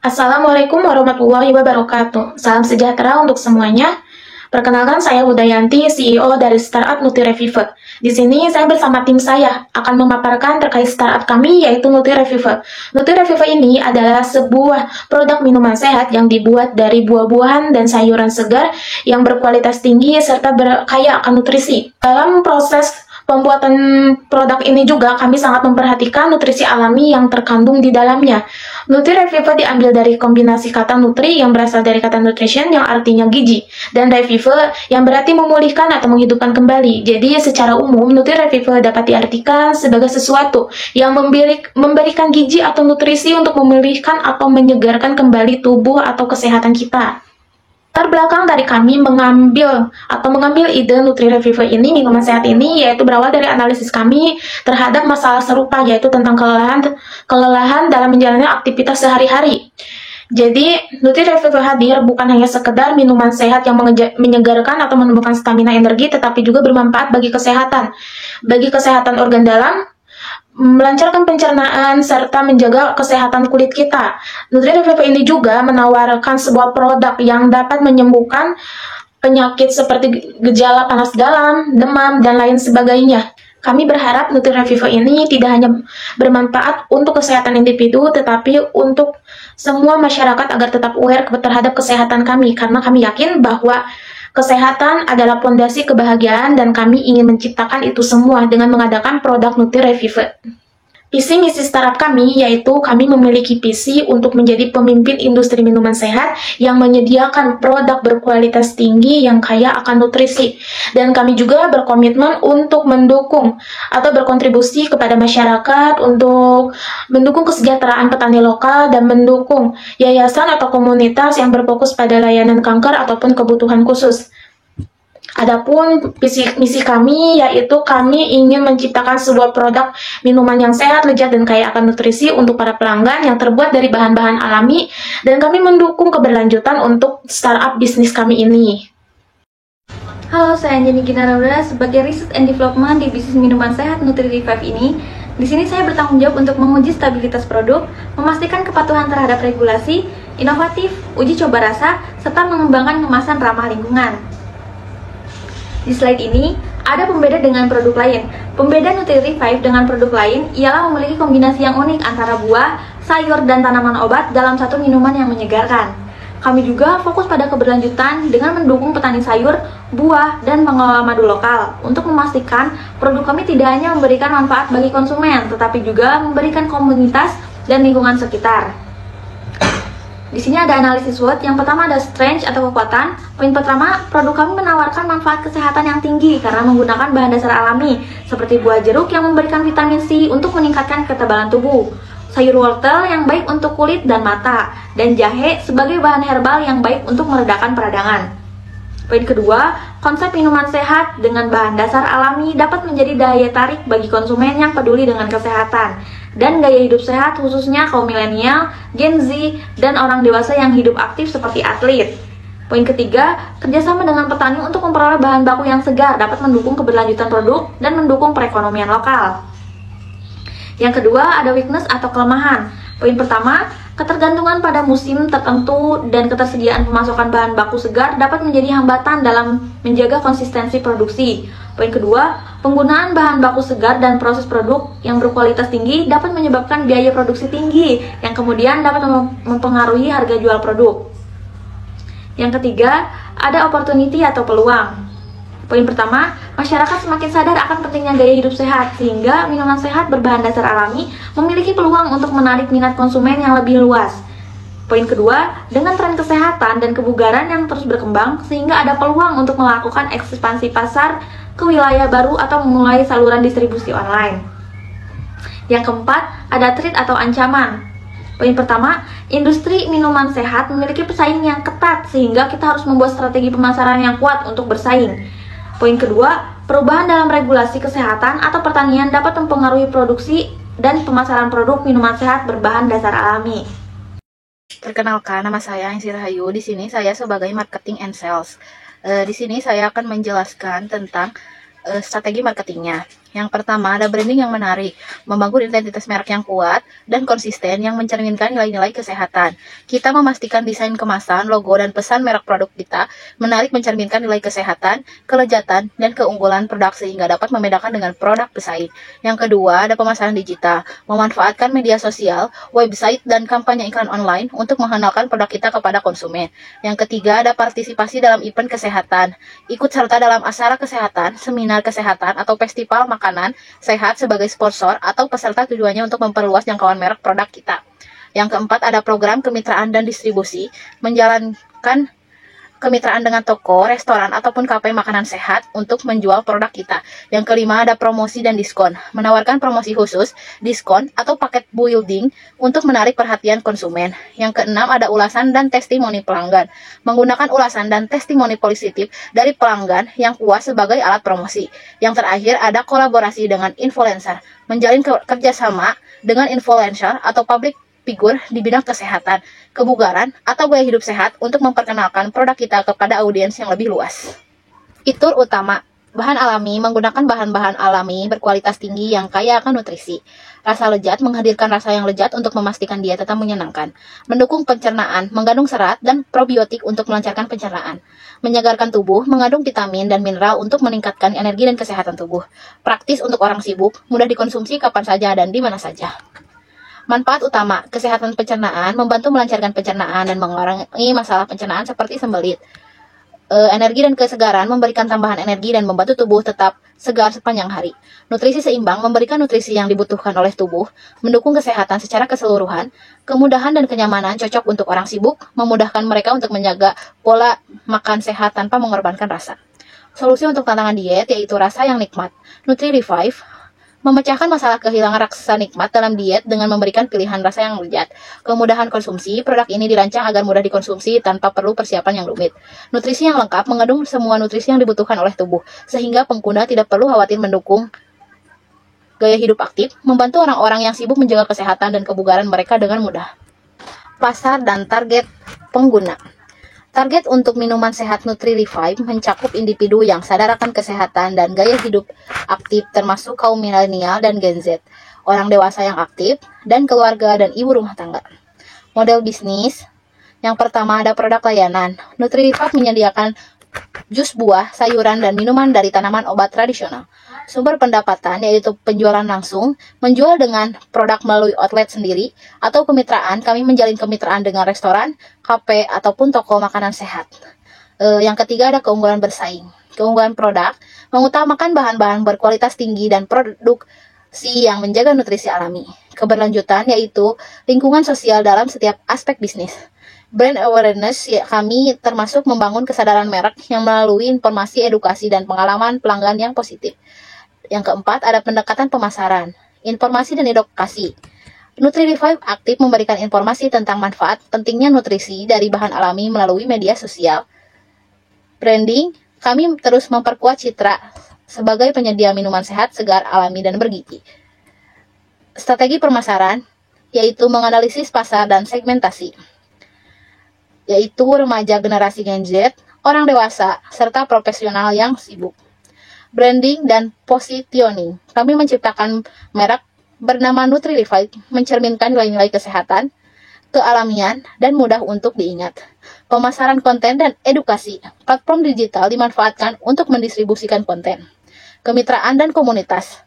Assalamualaikum warahmatullahi wabarakatuh. Salam sejahtera untuk semuanya. Perkenalkan, saya Hudayanti, CEO dari startup NutriRevive. Di sini saya bersama tim saya akan memaparkan terkait startup kami, yaitu NutriRevive. NutriRevive ini adalah sebuah produk minuman sehat yang dibuat dari buah-buahan dan sayuran segar yang berkualitas tinggi serta kaya akan nutrisi. Dalam proses pembuatan produk ini juga kami sangat memperhatikan nutrisi alami yang terkandung di dalamnya. NutriRevive diambil dari kombinasi kata nutri yang berasal dari kata nutrition yang artinya gizi, dan revive yang berarti memulihkan atau menghidupkan kembali. Jadi secara umum NutriRevive dapat diartikan sebagai sesuatu yang memberikan gizi atau nutrisi untuk memulihkan atau menyegarkan kembali tubuh atau kesehatan kita. Latar belakang dari kami mengambil ide NutriRevive ini, minuman sehat ini, yaitu berawal dari analisis kami terhadap masalah serupa, yaitu tentang kelelahan dalam menjalani aktivitas sehari-hari. Jadi, NutriRevive hadir bukan hanya sekedar minuman sehat yang menyegarkan atau menumbuhkan stamina energi, tetapi juga bermanfaat bagi kesehatan organ dalam, melancarkan pencernaan, serta menjaga kesehatan kulit kita. NutriRevive ini juga menawarkan sebuah produk yang dapat menyembuhkan penyakit seperti gejala panas dalam, demam, dan lain sebagainya. Kami berharap NutriRevive ini tidak hanya bermanfaat untuk kesehatan individu, tetapi untuk semua masyarakat agar tetap aware terhadap kesehatan kami, karena kami yakin bahwa kesehatan adalah fondasi kebahagiaan dan kami ingin menciptakan itu semua dengan mengadakan produk NutriRevive. Visi misi startup kami yaitu kami memiliki visi untuk menjadi pemimpin industri minuman sehat yang menyediakan produk berkualitas tinggi yang kaya akan nutrisi. Dan kami juga berkomitmen untuk mendukung atau berkontribusi kepada masyarakat untuk mendukung kesejahteraan petani lokal dan mendukung yayasan atau komunitas yang berfokus pada layanan kanker ataupun kebutuhan khusus. Adapun misi kami yaitu kami ingin menciptakan sebuah produk minuman yang sehat, lezat, dan kaya akan nutrisi untuk para pelanggan yang terbuat dari bahan-bahan alami, dan kami mendukung keberlanjutan untuk startup bisnis kami ini. Halo, saya Anjani Ginarauda sebagai Research and Development di bisnis minuman sehat NutriRevive ini. Di sini saya bertanggung jawab untuk menguji stabilitas produk, memastikan kepatuhan terhadap regulasi, inovatif, uji coba rasa, serta mengembangkan kemasan ramah lingkungan. Di slide ini, ada pembeda dengan produk lain. Pembeda NutriRevive dengan produk lain ialah memiliki kombinasi yang unik antara buah, sayur, dan tanaman obat dalam satu minuman yang menyegarkan. Kami juga fokus pada keberlanjutan dengan mendukung petani sayur, buah, dan pengelola madu lokal untuk memastikan produk kami tidak hanya memberikan manfaat bagi konsumen, tetapi juga memberikan komunitas dan lingkungan sekitar. Di sini ada analisis SWOT. Yang pertama ada strength atau kekuatan. Poin pertama, produk kami menawarkan manfaat kesehatan yang tinggi karena menggunakan bahan dasar alami seperti buah jeruk yang memberikan vitamin C untuk meningkatkan ketebalan tubuh, sayur wortel yang baik untuk kulit dan mata, dan jahe sebagai bahan herbal yang baik untuk meredakan peradangan. Poin kedua, konsep minuman sehat dengan bahan dasar alami dapat menjadi daya tarik bagi konsumen yang peduli dengan kesehatan dan gaya hidup sehat, khususnya kaum milenial, Gen Z, dan orang dewasa yang hidup aktif seperti atlet. Poin ketiga, kerjasama dengan petani untuk memperoleh bahan baku yang segar dapat mendukung keberlanjutan produk dan mendukung perekonomian lokal. Yang kedua, ada weakness atau kelemahan. Poin pertama, ketergantungan pada musim tertentu dan ketersediaan pemasukan bahan baku segar dapat menjadi hambatan dalam menjaga konsistensi produksi. Poin kedua, penggunaan bahan baku segar dan proses produk yang berkualitas tinggi dapat menyebabkan biaya produksi tinggi yang kemudian dapat mempengaruhi harga jual produk. Yang ketiga, ada opportunity atau peluang. Poin pertama, masyarakat semakin sadar akan pentingnya gaya hidup sehat, sehingga minuman sehat berbahan dasar alami memiliki peluang untuk menarik minat konsumen yang lebih luas. Poin kedua, dengan tren kesehatan dan kebugaran yang terus berkembang, sehingga ada peluang untuk melakukan ekspansi pasar ke wilayah baru atau memulai saluran distribusi online. Yang keempat, ada threat atau ancaman. Poin pertama, industri minuman sehat memiliki pesaing yang ketat, sehingga kita harus membuat strategi pemasaran yang kuat untuk bersaing. Poin kedua, perubahan dalam regulasi kesehatan atau pertanian dapat mempengaruhi produksi dan pemasaran produk minuman sehat berbahan dasar alami. Perkenalkan, nama saya Ainsi Rahayu. Di sini saya sebagai marketing and sales. Di sini saya akan menjelaskan tentang strategi marketingnya. Yang pertama, ada branding yang menarik, membangun identitas merek yang kuat dan konsisten yang mencerminkan nilai-nilai kesehatan. Kita memastikan desain kemasan, logo, dan pesan merek produk kita menarik mencerminkan nilai kesehatan, kelezatan, dan keunggulan produk sehingga dapat membedakan dengan produk pesaing. Yang kedua, ada pemasaran digital, memanfaatkan media sosial, website, dan kampanye iklan online untuk mengenalkan produk kita kepada konsumen. Yang ketiga, ada partisipasi dalam event kesehatan, ikut serta dalam acara kesehatan, seminar kesehatan, atau festival makanan sehat sebagai sponsor atau peserta tujuannya untuk memperluas jangkauan merek produk kita. Yang keempat, ada program kemitraan dan distribusi, menjalankan kemitraan dengan toko, restoran, ataupun kafe makanan sehat untuk menjual produk kita. Yang kelima, ada promosi dan diskon, menawarkan promosi khusus, diskon, atau paket building untuk menarik perhatian konsumen. Yang keenam, ada ulasan dan testimoni pelanggan, menggunakan ulasan dan testimoni positif dari pelanggan yang puas sebagai alat promosi. Yang terakhir, ada kolaborasi dengan influencer, menjalin kerjasama dengan influencer atau public figur di bidang kesehatan, kebugaran, atau gaya hidup sehat untuk memperkenalkan produk kita kepada audiens yang lebih luas. Fitur utama, bahan alami, menggunakan bahan-bahan alami berkualitas tinggi yang kaya akan nutrisi. Rasa lezat, menghadirkan rasa yang lezat untuk memastikan dia tetap menyenangkan. Mendukung pencernaan, mengandung serat dan probiotik untuk melancarkan pencernaan. Menyegarkan tubuh, mengandung vitamin dan mineral untuk meningkatkan energi dan kesehatan tubuh. Praktis untuk orang sibuk, mudah dikonsumsi kapan saja dan di mana saja. Manfaat utama, kesehatan pencernaan, membantu melancarkan pencernaan dan mengurangi masalah pencernaan seperti sembelit. Energi dan kesegaran, memberikan tambahan energi dan membantu tubuh tetap segar sepanjang hari. Nutrisi seimbang, memberikan nutrisi yang dibutuhkan oleh tubuh, mendukung kesehatan secara keseluruhan. Kemudahan dan kenyamanan, cocok untuk orang sibuk, memudahkan mereka untuk menjaga pola makan sehat tanpa mengorbankan rasa. Solusi untuk tantangan diet yaitu rasa yang nikmat. Nutri Revive memecahkan masalah kehilangan rasa nikmat dalam diet dengan memberikan pilihan rasa yang lezat. Kemudahan konsumsi, produk ini dirancang agar mudah dikonsumsi tanpa perlu persiapan yang rumit. Nutrisi yang lengkap mengandung semua nutrisi yang dibutuhkan oleh tubuh, sehingga pengguna tidak perlu khawatir mendukung gaya hidup aktif, membantu orang-orang yang sibuk menjaga kesehatan dan kebugaran mereka dengan mudah. Pasar dan target pengguna. Target untuk minuman sehat Nutri Revive mencakup individu yang sadar akan kesehatan dan gaya hidup aktif termasuk kaum milenial dan Gen Z, orang dewasa yang aktif, dan keluarga dan ibu rumah tangga. Model bisnis, yang pertama ada produk layanan. Nutri Revive menyediakan jus buah, sayuran, dan minuman dari tanaman obat tradisional. Sumber pendapatan yaitu penjualan langsung, menjual dengan produk melalui outlet sendiri, atau kemitraan. Kami menjalin kemitraan dengan restoran, kafe, ataupun toko makanan sehat. Yang ketiga ada keunggulan bersaing. Keunggulan produk, mengutamakan bahan-bahan berkualitas tinggi dan produksi yang menjaga nutrisi alami. Keberlanjutan yaitu lingkungan sosial dalam setiap aspek bisnis. Brand awareness, kami termasuk membangun kesadaran merek yang melalui informasi, edukasi, dan pengalaman pelanggan yang positif. Yang keempat, ada pendekatan pemasaran, informasi dan edukasi. Nutri Revive aktif memberikan informasi tentang manfaat pentingnya nutrisi dari bahan alami melalui media sosial. Branding, kami terus memperkuat citra sebagai penyedia minuman sehat, segar, alami, dan bergizi. Strategi pemasaran, yaitu menganalisis pasar dan segmentasi, yaitu remaja generasi Gen Z, orang dewasa, serta profesional yang sibuk. Branding dan positioning, kami menciptakan merek bernama Nutri Revive, mencerminkan nilai-nilai kesehatan, kealamian, dan mudah untuk diingat. Pemasaran konten dan edukasi, platform digital dimanfaatkan untuk mendistribusikan konten. Kemitraan dan komunitas,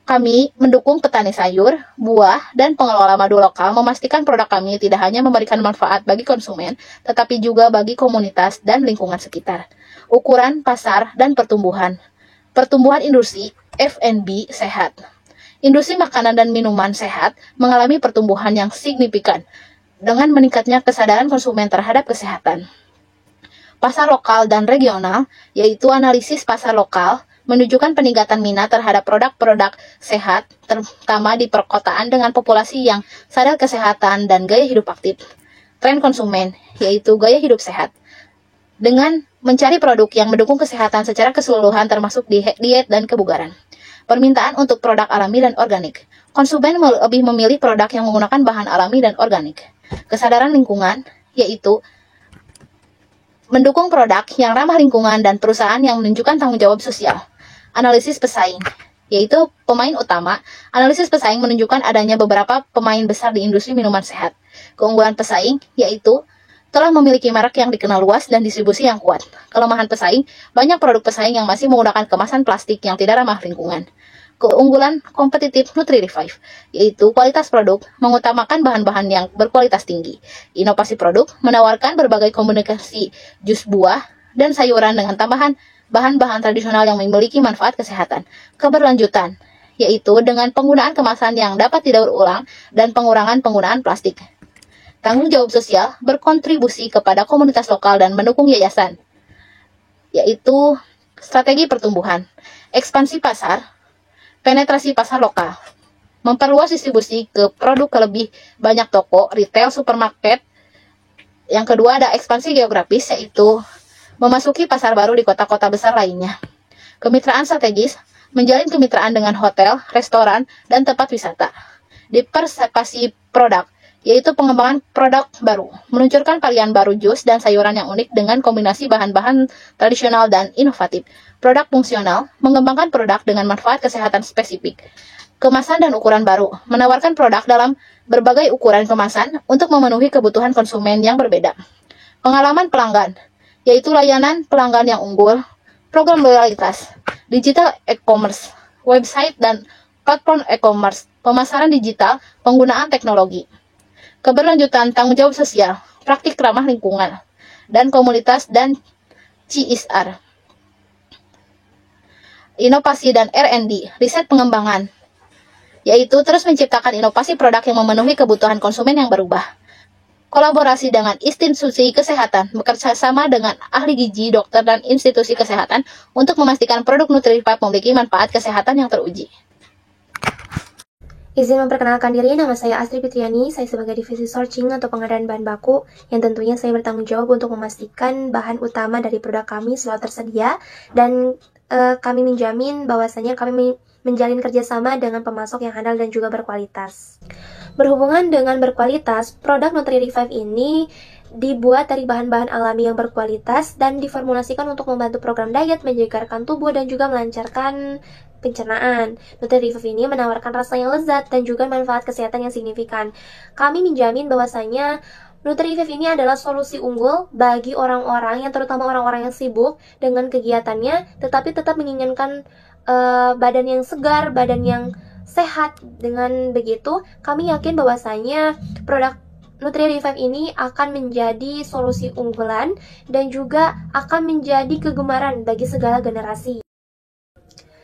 kami mendukung petani sayur, buah, dan pengelola madu lokal, memastikan produk kami tidak hanya memberikan manfaat bagi konsumen, tetapi juga bagi komunitas dan lingkungan sekitar. Ukuran pasar dan pertumbuhan. Pertumbuhan industri F&B sehat. Industri makanan dan minuman sehat mengalami pertumbuhan yang signifikan dengan meningkatnya kesadaran konsumen terhadap kesehatan. Pasar lokal dan regional, yaitu analisis pasar lokal, menunjukkan peningkatan minat terhadap produk-produk sehat, terutama di perkotaan dengan populasi yang sadar kesehatan dan gaya hidup aktif. Tren konsumen, yaitu gaya hidup sehat, dengan mencari produk yang mendukung kesehatan secara keseluruhan termasuk diet dan kebugaran. Permintaan untuk produk alami dan organik. Konsumen lebih memilih produk yang menggunakan bahan alami dan organik. Kesadaran lingkungan, yaitu mendukung produk yang ramah lingkungan dan perusahaan yang menunjukkan tanggung jawab sosial. Analisis pesaing, yaitu pemain utama. Analisis pesaing menunjukkan adanya beberapa pemain besar di industri minuman sehat. Keunggulan pesaing yaitu telah memiliki merek yang dikenal luas dan distribusi yang kuat. Kelemahan pesaing, banyak produk pesaing yang masih menggunakan kemasan plastik yang tidak ramah lingkungan. Keunggulan kompetitif Nutri-Revive, yaitu kualitas produk, mengutamakan bahan-bahan yang berkualitas tinggi. Inovasi produk, menawarkan berbagai kombinasi jus buah dan sayuran dengan tambahan bahan-bahan tradisional yang memiliki manfaat kesehatan. Keberlanjutan, yaitu dengan penggunaan kemasan yang dapat didaur ulang dan pengurangan penggunaan plastik. Tanggung jawab sosial, berkontribusi kepada komunitas lokal dan mendukung yayasan, yaitu strategi pertumbuhan, ekspansi pasar, penetrasi pasar lokal, memperluas distribusi ke produk ke lebih banyak toko, retail, supermarket. Yang kedua ada ekspansi geografis, yaitu memasuki pasar baru di kota-kota besar lainnya. Kemitraan strategis, menjalin kemitraan dengan hotel, restoran, dan tempat wisata. Diversifikasi produk, yaitu pengembangan produk baru, meluncurkan varian baru jus dan sayuran yang unik dengan kombinasi bahan-bahan tradisional dan inovatif. Produk fungsional, mengembangkan produk dengan manfaat kesehatan spesifik. Kemasan dan ukuran baru, menawarkan produk dalam berbagai ukuran kemasan untuk memenuhi kebutuhan konsumen yang berbeda. Pengalaman pelanggan, yaitu layanan pelanggan yang unggul, program loyalitas, digital e-commerce, website dan platform e-commerce, pemasaran digital, penggunaan teknologi. Keberlanjutan tanggung jawab sosial, praktik ramah lingkungan, dan komunitas dan CSR. Inovasi dan R&D, riset pengembangan, yaitu terus menciptakan inovasi produk yang memenuhi kebutuhan konsumen yang berubah. Kolaborasi dengan institusi kesehatan, bekerja sama dengan ahli gizi, dokter, dan institusi kesehatan untuk memastikan produk Nutri-Revive memiliki manfaat kesehatan yang teruji. Izin memperkenalkan diri, nama saya Astri Fitriani. Saya sebagai divisi sourcing atau pengadaan bahan baku, yang tentunya saya bertanggung jawab untuk memastikan bahan utama dari produk kami selalu tersedia, dan kami menjamin bahwasanya kami menjalin kerjasama dengan pemasok yang handal dan juga berkualitas. Berhubungan dengan berkualitas, produk Nutri-Revive ini dibuat dari bahan-bahan alami yang berkualitas dan diformulasikan untuk membantu program diet, menyegarkan tubuh, dan juga melancarkan pencernaan. Nutri-Revive ini menawarkan rasa yang lezat dan juga manfaat kesehatan yang signifikan. Kami menjamin bahwasanya Nutri-Revive ini adalah solusi unggul bagi orang-orang yang terutama orang-orang yang sibuk dengan kegiatannya, tetapi tetap menginginkan badan yang segar, badan yang sehat. Dengan begitu, kami yakin bahwasanya produk Nutri-Revive ini akan menjadi solusi unggulan dan juga akan menjadi kegemaran bagi segala generasi.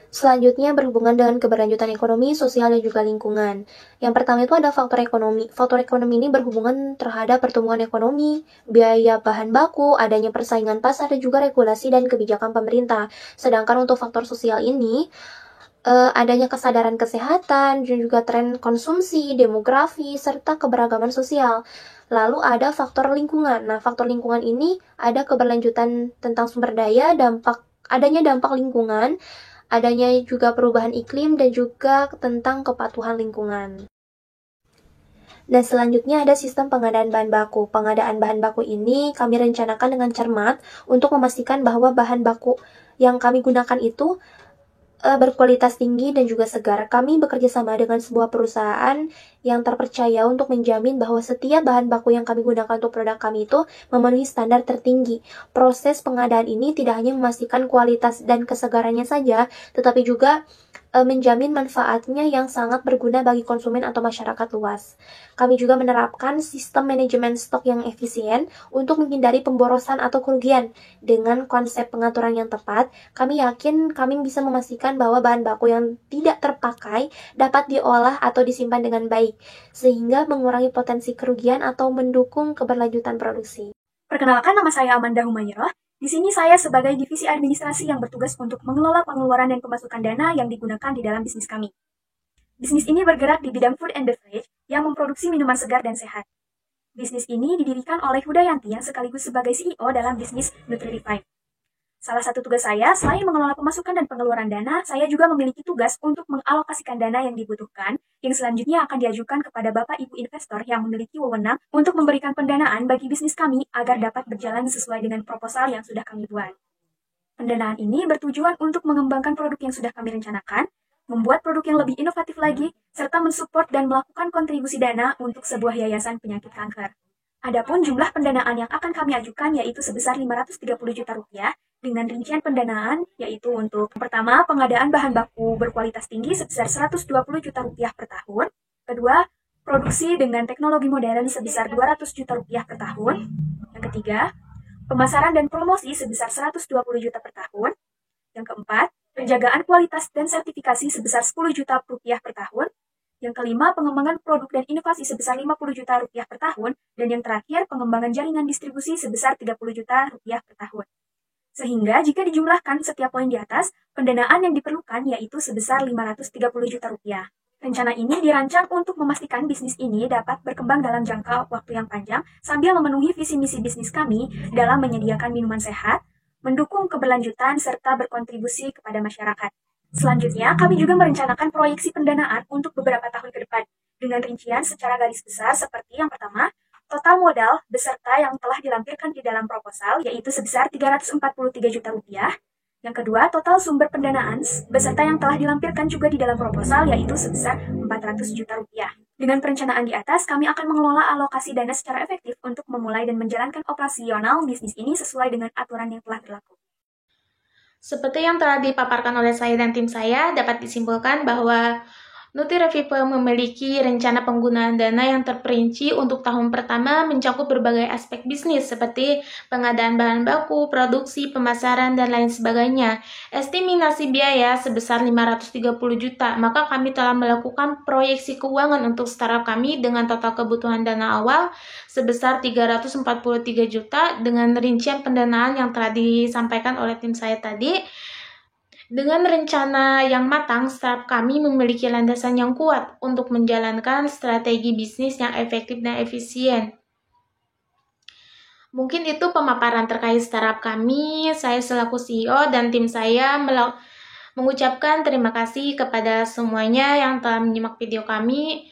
Selanjutnya berhubungan dengan keberlanjutan ekonomi, sosial, dan juga lingkungan. Yang pertama itu ada faktor ekonomi. Faktor ekonomi ini berhubungan terhadap pertumbuhan ekonomi, biaya bahan baku, adanya persaingan pasar, dan juga regulasi dan kebijakan pemerintah. Sedangkan untuk faktor sosial ini, adanya kesadaran kesehatan, dan juga tren konsumsi, demografi, serta keberagaman sosial. Lalu ada faktor lingkungan. Nah, faktor lingkungan ini ada keberlanjutan tentang sumber daya, adanya dampak lingkungan, adanya juga perubahan iklim, dan juga tentang kepatuhan lingkungan. Dan selanjutnya ada sistem pengadaan bahan baku. Pengadaan bahan baku ini kami rencanakan dengan cermat untuk memastikan bahwa bahan baku yang kami gunakan itu berkualitas tinggi dan juga segar. Kami bekerja sama dengan sebuah perusahaan yang terpercaya untuk menjamin bahwa setiap bahan baku yang kami gunakan untuk produk kami itu memenuhi standar tertinggi. Proses pengadaan ini tidak hanya memastikan kualitas dan kesegarannya saja, tetapi juga menjamin manfaatnya yang sangat berguna bagi konsumen atau masyarakat luas. Kami juga menerapkan sistem manajemen stok yang efisien untuk menghindari pemborosan atau kerugian. Dengan konsep pengaturan yang tepat, kami yakin kami bisa memastikan bahwa bahan baku yang tidak terpakai dapat diolah atau disimpan dengan baik, sehingga mengurangi potensi kerugian atau mendukung keberlanjutan produksi. Perkenalkan, nama saya Amanda Humayroh. Di sini saya sebagai divisi administrasi yang bertugas untuk mengelola pengeluaran dan pemasukan dana yang digunakan di dalam bisnis kami. Bisnis ini bergerak di bidang food and beverage yang memproduksi minuman segar dan sehat. Bisnis ini didirikan oleh Hudayanti yang sekaligus sebagai CEO dalam bisnis Nutri-Revive. Salah satu tugas saya, selain mengelola pemasukan dan pengeluaran dana, saya juga memiliki tugas untuk mengalokasikan dana yang dibutuhkan, yang selanjutnya akan diajukan kepada Bapak Ibu investor yang memiliki wewenang untuk memberikan pendanaan bagi bisnis kami agar dapat berjalan sesuai dengan proposal yang sudah kami buat. Pendanaan ini bertujuan untuk mengembangkan produk yang sudah kami rencanakan, membuat produk yang lebih inovatif lagi, serta mensupport dan melakukan kontribusi dana untuk sebuah yayasan penyakit kanker. Adapun jumlah pendanaan yang akan kami ajukan yaitu sebesar 530 juta rupiah dengan rincian pendanaan yaitu untuk pertama pengadaan bahan baku berkualitas tinggi sebesar 120 juta rupiah per tahun, kedua produksi dengan teknologi modern sebesar 200 juta rupiah per tahun, yang ketiga pemasaran dan promosi sebesar 120 juta per tahun, yang keempat penjagaan kualitas dan sertifikasi sebesar 10 juta rupiah per tahun, yang kelima, pengembangan produk dan inovasi sebesar 50 juta rupiah per tahun. Dan yang terakhir, pengembangan jaringan distribusi sebesar 30 juta rupiah per tahun. Sehingga jika dijumlahkan setiap poin di atas, pendanaan yang diperlukan yaitu sebesar 530 juta rupiah. Rencana ini dirancang untuk memastikan bisnis ini dapat berkembang dalam jangka waktu yang panjang sambil memenuhi visi misi bisnis kami dalam menyediakan minuman sehat, mendukung keberlanjutan, serta berkontribusi kepada masyarakat. Selanjutnya, kami juga merencanakan proyeksi pendanaan untuk beberapa tahun ke depan, dengan rincian secara garis besar seperti yang pertama, total modal beserta yang telah dilampirkan di dalam proposal, yaitu sebesar 343 juta rupiah. Yang kedua, total sumber pendanaan beserta yang telah dilampirkan juga di dalam proposal, yaitu sebesar 400 juta rupiah. Dengan perencanaan di atas, kami akan mengelola alokasi dana secara efektif untuk memulai dan menjalankan operasional bisnis ini sesuai dengan aturan yang telah berlaku. Seperti yang telah dipaparkan oleh saya dan tim saya, dapat disimpulkan bahwa Nutrirevive memiliki rencana penggunaan dana yang terperinci untuk tahun pertama mencakup berbagai aspek bisnis seperti pengadaan bahan baku, produksi, pemasaran, dan lain sebagainya. Estimasi biaya sebesar 530 juta, maka kami telah melakukan proyeksi keuangan untuk startup kami dengan total kebutuhan dana awal sebesar 343 juta dengan rincian pendanaan yang telah disampaikan oleh tim saya tadi. Dengan rencana yang matang, startup kami memiliki landasan yang kuat untuk menjalankan strategi bisnis yang efektif dan efisien. Mungkin itu pemaparan terkait startup kami. Saya selaku CEO dan tim saya mengucapkan terima kasih kepada semuanya yang telah menyimak video kami.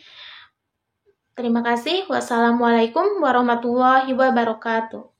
Terima kasih. Wassalamualaikum warahmatullahi wabarakatuh.